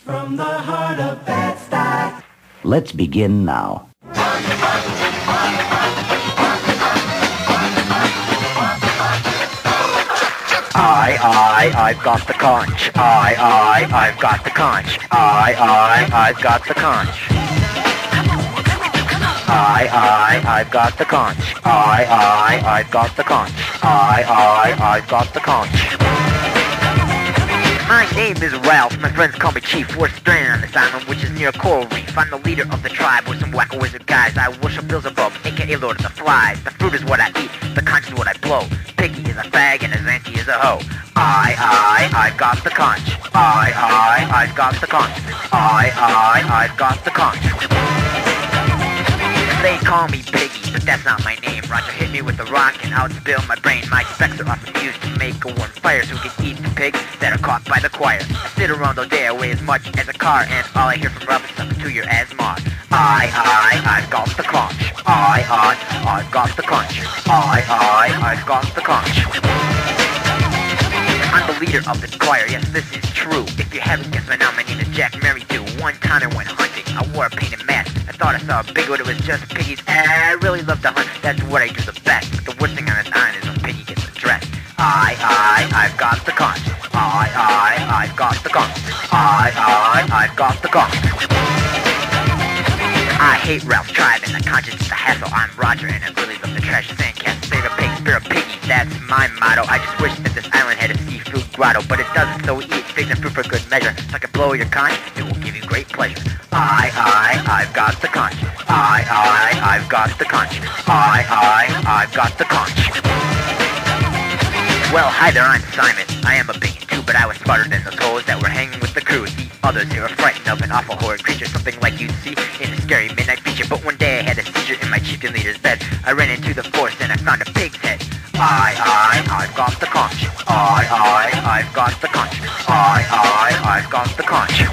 From the heart of Bed-Stuy. Let's begin now. I've got the conch. I've got the conch. I've got the conch. I've got the conch. I've got the conch. I've got the conch. My name is Ralph, my friends call me Chief. We're stranded on this island, which is near a coral reef. I'm the leader of the tribe with some wacko wizard guys. I worship Beelzebub, aka Lord of the Flies. The fruit is what I eat, the conch is what I blow. Piggy is a fag and his auntie is a hoe. I've got the conch. I've got the conch. I've got the conch. They call me Piggy, but that's not my name. Roger hit me with a rock and out spill my brain. My specs are often used to make a warm fire so we can eat the pigs that are caught by the choir. I sit around all day, I weigh as much as a car, and all I hear from Ralph is something to your asthma. I've got the conch. I've got the conch. I've got the conch. I'm the leader of the choir, yes, this is true. If you haven't guessed by now, my name is Jack Mary Dew. One time I went hunting, I wore a painted mask. I thought I saw a big one, it was just piggies. I really love to hunt, that's what I do the best. But the worst thing on this island is when Piggy gets addressed. I've got the conch. I've got the conch. I've got the conch. I hate Ralph's tribe and the conch is just a hassle. I'm Roger and I really love the trash sandcast. Save a pig, spare a piggy, that's my motto. I just wish that this island had a seafood grotto, but it doesn't, so we eat figs and fruit for good measure. So I can blow your conch, it will give you great pleasure. I've got the conch. I've got the conch. I've got the conch. Well, hi there, I'm Simon. I am a bigot too, but I was smarter than those hoes that were hanging with the crew. The others here are frightened of an awful horrid creature, something like you'd see in a scary midnight feature. But one day I had a seizure in my chieftain leader's bed. I ran into the forest and I found a pig's head. I've got the conch. I've got the conch. I've got the conch.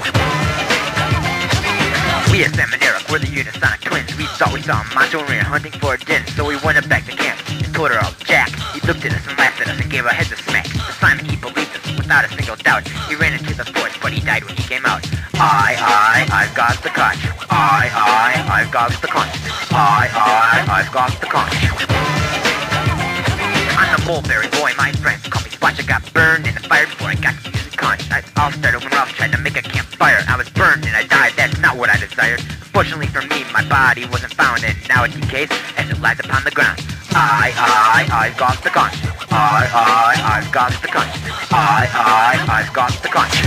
We are Sam and Eric, we're the Unisonic twins. We thought we saw a macho and we were hunting for a din. So we went up back to camp and told her all Jack. He looked at us and laughed at us and gave our heads a smack. But Simon, he believed us without a single doubt. He ran into the forest, but he died when he came out. I've got the conch. I've got the conch. I've got the conch. I'm the mulberry boy, my friends call me Splotch. I got burned in the fire before I got to use the conch. I all started when Ralph tried to make a campfire. I was burned and I died, that's not what I desired. Fortunately for me, my body wasn't found and now it decays as it lies upon the ground. I've got the conch. I've got the conch. I've got the conch.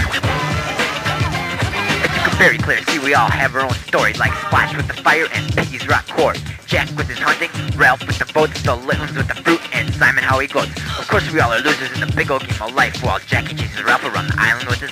As you can very clearly see, we all have our own story, like Splash with the fire and Piggy's rock quarry. Jack with his hunting, Ralph with the boats, the little ones with the fruit, and Simon how he gloats. Of course we all are losers in the big old game of life, while Jackie chases Ralph around the island with his